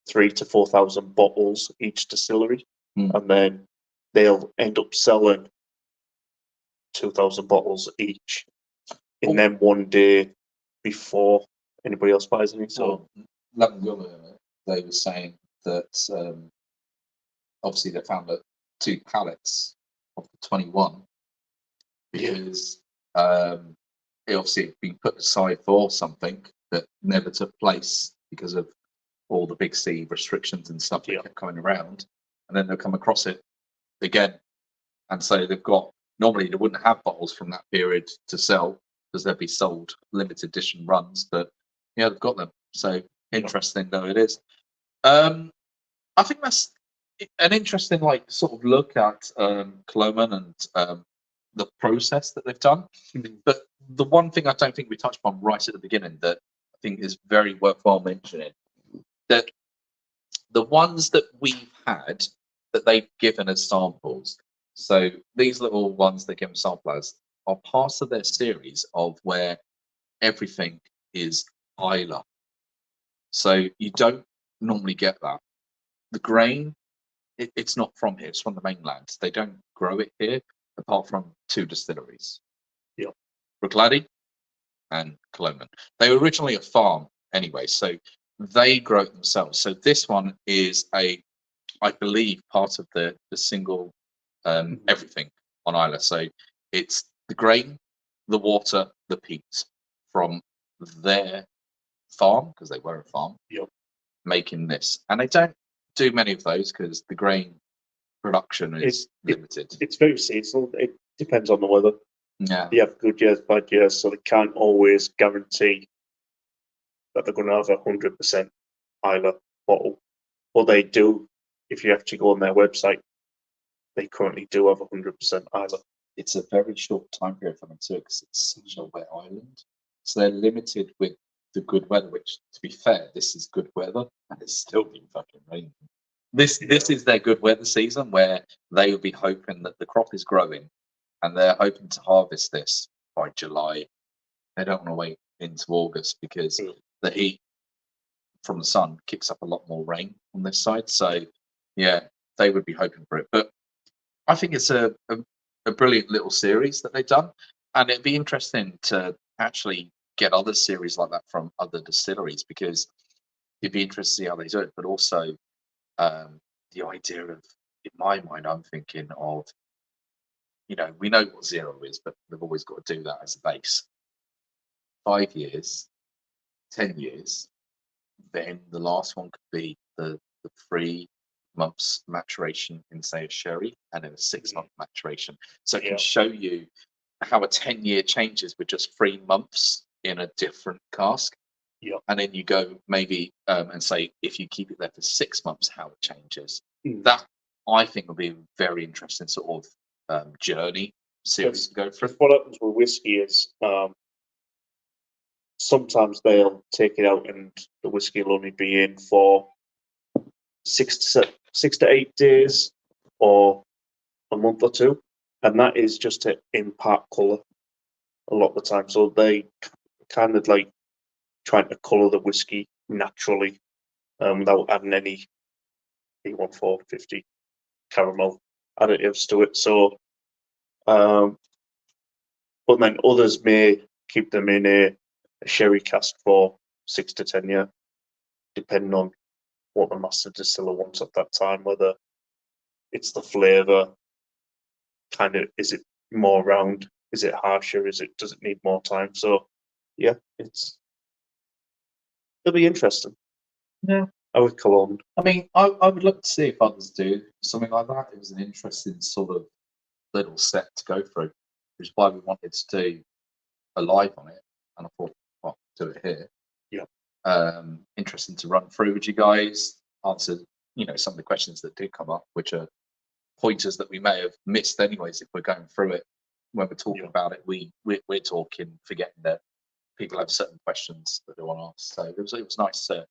3,000 to 4,000 bottles each distillery, and then they'll end up selling 2,000 bottles each in them one day before anybody else buys any. So London Gilmer, they were saying that obviously they found that 2 pallets of the 21 because it obviously had been put aside for something that never took place because of all the big C restrictions and stuff that kept coming around, and then they'll come across it again, and so they've got, normally they wouldn't have bottles from that period to sell because they'd be sold limited edition runs, but yeah, they've got them. So interesting though it is. I think that's an interesting like sort of look at Kilchoman and the process that they've done. But the one thing I don't think we touched on right at the beginning that I think is very worthwhile mentioning, that the ones that we've had that they've given as samples, so these little ones they give them sample as, are part of their series of where everything is Islay. So you don't normally get that. The grain, it's not from here, it's from the mainland. They don't grow it here apart from 2 distilleries. Yeah. Bruichladdich and Kilchoman. They were originally a farm anyway, so they grow it themselves. So this one is I believe, part of the single everything on Islay. So it's the grain, the water, the peat from their farm, because they were a farm, making this. And they don't do many of those because the grain production is limited. It's very seasonal. It depends on the weather. Yeah. You have good years, bad years, so they can't always guarantee that they're going to have 100% Islay bottle. But they do, if you actually go on their website, they currently do have 100% Islay. It's a very short time period for them too, because it's such a wet island. So they're limited with the good weather, which, to be fair, this is good weather, and it's still been fucking raining. This is their good weather season where they will be hoping that the crop is growing, and they're hoping to harvest this by July. They don't want to wait into August because the heat from the sun kicks up a lot more rain on this side. So yeah, they would be hoping for it. But I think it's a brilliant little series that they've done, and it'd be interesting to actually get other series like that from other distilleries, because you'd be interested to see how they do it. But also the idea of, in my mind, I'm thinking of, we know what 0 is, but they've always got to do that as a base. 5 years, 10 years, then the last one could be the 3 months maturation in, say, a sherry, and then a 6-month maturation. So it can show you how a 10-year changes with just 3 months in a different cask. Yeah. And then you go maybe and say, if you keep it there for 6 months, how it changes. That, I think, will be a very interesting sort of journey series to go through. What happens with whiskey is sometimes they'll take it out and the whiskey will only be in for 6 to 8 days or a month or 2, and that is just to impart colour a lot of the time. So they kind of like trying to colour the whiskey naturally without adding any B1450 caramel additives to it. So, but then others may keep them in a sherry cask for 6 to 10 years, depending on what the master distiller wants at that time, whether it's the flavour, kind of, is it more round, is it harsher, does it need more time? So yeah, it'll be interesting. Yeah, I would Kilchoman. I mean, I would look to see if others do something like that. It was an interesting sort of little set to go through, which is why we wanted to do a live on it. And I thought, well, do it here. Yeah. Interesting to run through with you guys, answer, some of the questions that do come up, which are pointers that we may have missed anyways if we're going through it. When we're talking about it, we're talking, forgetting that people have certain questions that they want to ask. So it was nice to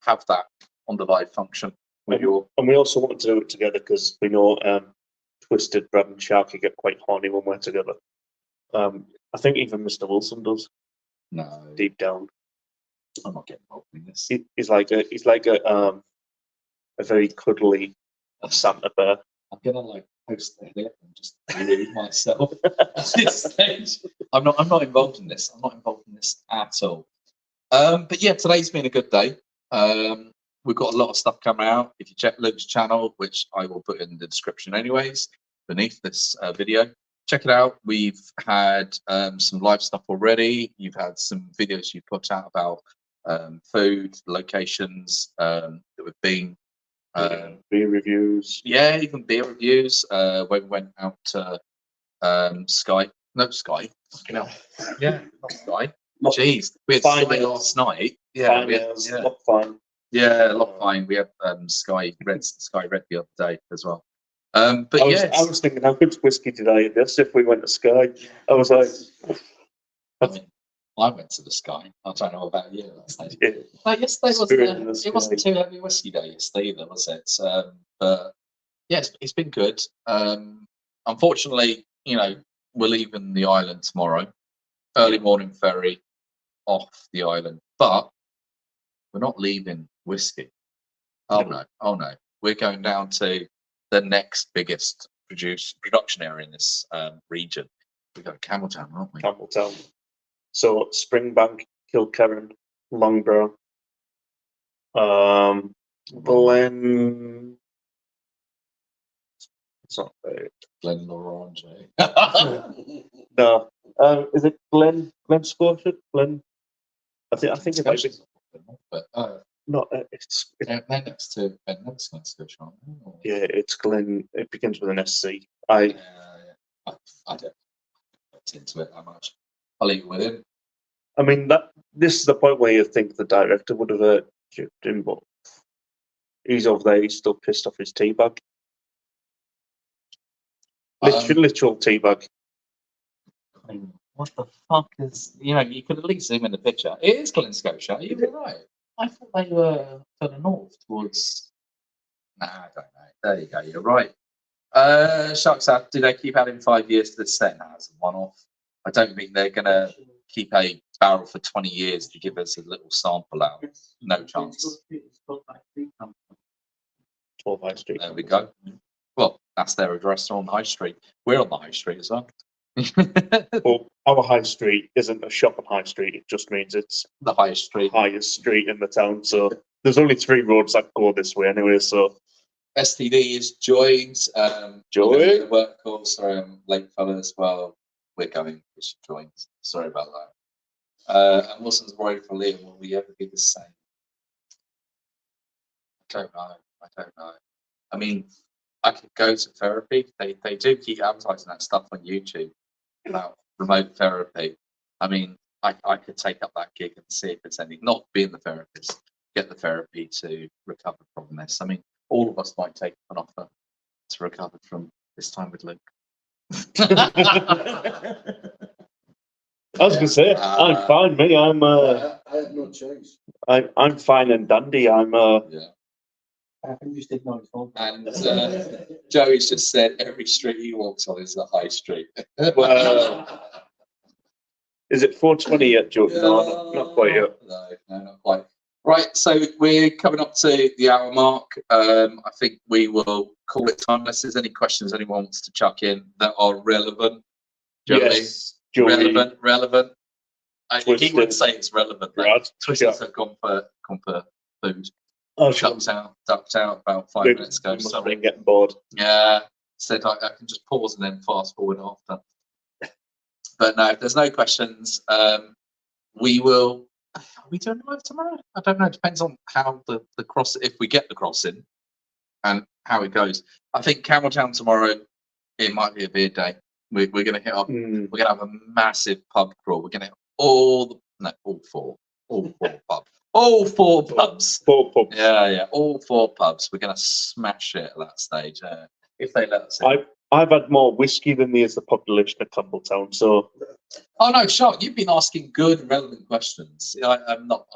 have that on the live function with And we also wanted to do it together because we know Twisted, Brad and Sharky get quite horny when we're together. I think even Mr. Wilson does. No, Deep down, I'm not getting involved in this. he's like a very cuddly Santa bear. I'm gonna post it and just leave myself at this stage. I'm not involved in this. I'm not involved in this at all. But yeah, today's been a good day. We've got a lot of stuff coming out. If you check Luke's channel, which I will put in the description anyways, beneath this video, check it out. We've had some live stuff already. You've had some videos you put out about food, locations that we've been. Beer reviews. Yeah, even beer reviews. When we went out to Sky. No, Sky. Fucking hell. Yeah, not Sky. Jeez, we had Sky last night. Yeah, Fine. Yeah, Lock Fine. We had Sky Red the other day as well. But I was thinking, how good's whiskey today? That's if we went to Sky. I was like, I mean, I went to the Sky. I don't know about you. yeah. No, yesterday wasn't too heavy whiskey day yesterday either, was it? But yes, it's been good. Unfortunately, we're leaving the island tomorrow. Early morning ferry off the island, but we're not leaving whiskey. Oh no. We're going down to the next biggest production area in this region. We've got Campbelltown, aren't we? Campbelltown. So Springbank, Kilchoman, Loughborough, Glen. It's not Glen Lorange. No. Is it Glen Scotia? Glen. I think it might be. But No, it's they're next to Nova Scotia, aren't they? yeah, it's Glen. It begins with an SC. I don't get into it that much. I'll leave it with him. I mean, this is the point where you think the director would have chipped in, but he's over there. He's still pissed off his tea bag. Literal tea bag. I mean, what the fuck is? You could at least zoom in the picture. It is Glen Scotia. You were right. I thought they were further north towards. Nah, I don't know. There you go. You're right. Sharks out. Do they keep adding 5 years to the set now as a one-off? I don't think they're gonna keep a barrel for 20 years to give us a little sample out. No chance. 12 High Street. There we go. Well, that's their address on the high street. We're on the high street as well. Well, our high street isn't a shop on high street. It just means it's The highest street. highest street in the town. So there's only 3 roads that go this way anyway. So STD is joined. Joy. The work call. Sorry, I'm late, fellas. Well, we're going. We should join. Sorry about that. And Wilson's worried for Liam. Will we ever be the same? I don't know. I mean, I could go to therapy. They do keep advertising that stuff on YouTube about remote therapy. I mean, I could take up that gig and see if it's any, not being the therapist, get the therapy to recover from this. I mean, all of us might take an offer to recover from this time with Luke. I was gonna say, I'm fine. Me, I have no choice. I'm fine and dandy. Yeah. I just ignore his phone. And Joey's just said every street he walks on is the high street. Well, is it 4:20 yet, Joe? No, not quite yet. No, not quite. Right, so we're coming up to the hour mark. I think we will call it time unless there's any questions anyone wants to chuck in that are relevant. Joey? Yes, Joey. Relevant. He Twisted. would say it's relevant. Brad. Twisters have gone for food. Oh, Ducked out about 5 minutes ago. We must have Sorry. been getting bored. Yeah, said I can just pause and then fast forward after. But no, if there's no questions, we will Are we doing live tomorrow? I don't know. It depends on how the cross, if we get the crossing, and how it goes. I think Campbelltown tomorrow, it might be a beer day. We're going to hit up. We're going to have a massive pub crawl. We're going to hit all four pubs. All four pubs. Four pubs. Yeah. All four pubs. We're going to smash it at that stage if they let us in. I've had more whiskey than there is the population of Campbelltown. So. Oh no, Shark! You've been asking good and relevant questions. I'm not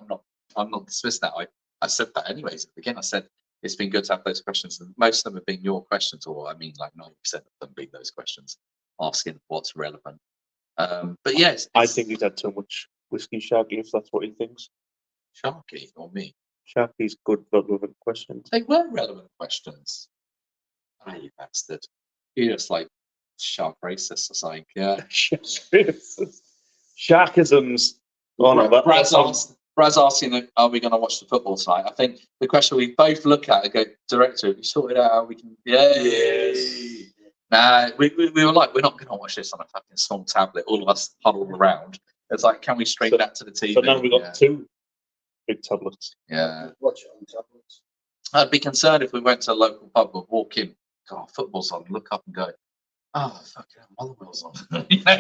dismissing that. I said that anyways at the beginning. I said it's been good to have those questions, and most of them have been your questions, or I mean, like 90% of them being those questions, asking what's relevant. But yes, I think he's had too much whiskey, Sharky. If that's what he thinks. Sharky or me? Sharky's good relevant questions. They were relevant questions. Ah, you bastard! You're just like shark racist or something. Yeah. Sharkisms. Oh no, Brad's asking, are we going to watch the football tonight? I think the question we both look at and go, director, have you sorted out how we can? Yes. Nah, we were like, we're not going to watch this on a fucking small tablet. All of us huddled around. It's like, can we stream that to the TV? So now we've got two big tablets. Yeah. Watch it on tablets. I'd be concerned if we went to a local pub, we'd walk in, God, football's on, look up and go, oh, fucking hell, Motherwell's on. You know,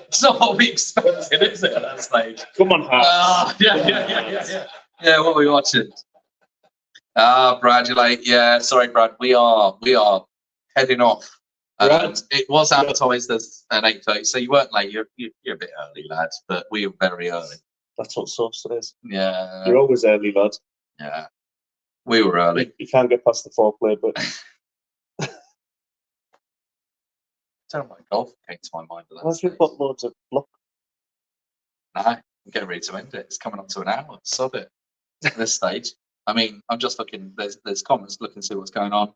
it's not what we expected, is it, at that stage? Come on, Hearts. Yeah, what are we watching? Brad, you're late. Yeah, sorry, Brad. We are heading off. It was advertised as an 8:30, so you weren't late. You're a bit early, lads, but we were very early. That's what sauce it is. Yeah. You're always early, lad. Yeah. We were early. You can't get past the foreplay, but... I don't know why golf came to my mind. We've got loads of luck. No, I'm getting ready to end it. It's coming up to an hour. Sod it. At this stage. I mean, I'm just looking. There's comments. Looking to see what's going on.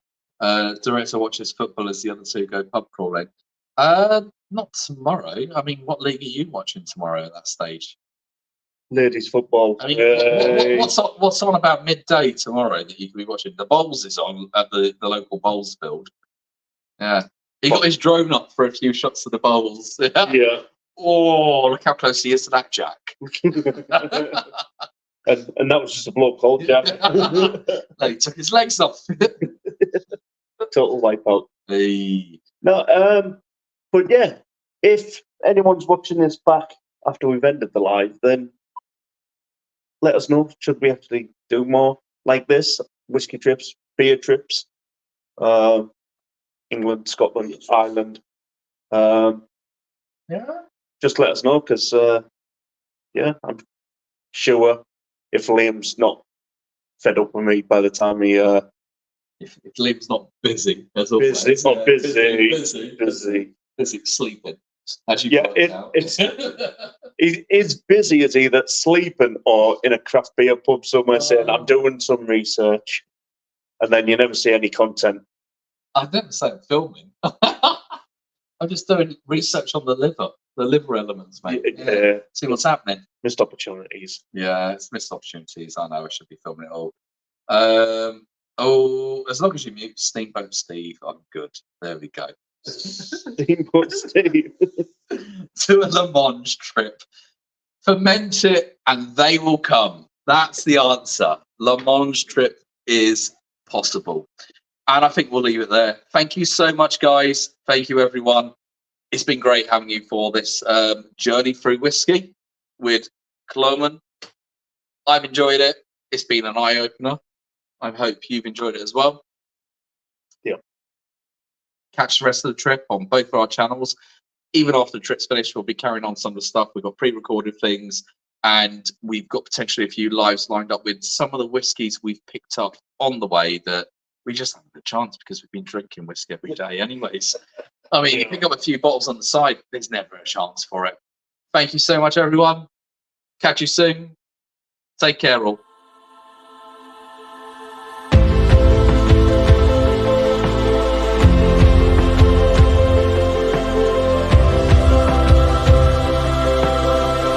Director watches football as the other two go pub crawling. Not tomorrow. I mean, what league are you watching tomorrow at that stage? Ladies football. I mean, what's on about midday tomorrow that you can be watching? The Bowls is on at the local Bowls field. Yeah. He got his drone up for a few shots of the Bowls. Yeah. Oh, look how close he is to that Jack. and that was just a bloke called Jack. No, he took his legs off. Total wipeout. Hey. No, but yeah, if anyone's watching this back after we've ended the live, then let us know. Should we actually do more like this? Whiskey trips, beer trips. England, Scotland, Ireland. Just let us know, because I'm sure if Liam's not fed up with me by the time he if Liam's not busy, busy sleeping. As you it's busy as either sleeping or in a craft beer pub somewhere saying I'm doing some research, and then you never see any content. I've never said filming. I'm just doing research on the liver elements, mate. Yeah. See what's happening. Missed opportunities. Yeah, it's missed opportunities. I know I should be filming it all. As long as you mute Steamboat Steve, I'm good. There we go. Steamboat Steve. To a Le Mans trip. Ferment it and they will come. That's the answer. Le Mans trip is possible. And I think we'll leave it there. Thank you so much, guys. Thank you, everyone. It's been great having you for this journey through whiskey with Kilchoman. I've enjoyed it. It's been an eye-opener. I hope you've enjoyed it as well. Yeah. Catch the rest of the trip on both of our channels. Even after the trip's finished, we'll be carrying on some of the stuff. We've got pre-recorded things, and we've got potentially a few lives lined up with some of the whiskies we've picked up on the way that we just haven't had a chance because we've been drinking whiskey every day anyways. I mean, you pick up a few bottles on the side, there's never a chance for it. Thank you so much, everyone. Catch you soon. Take care, all.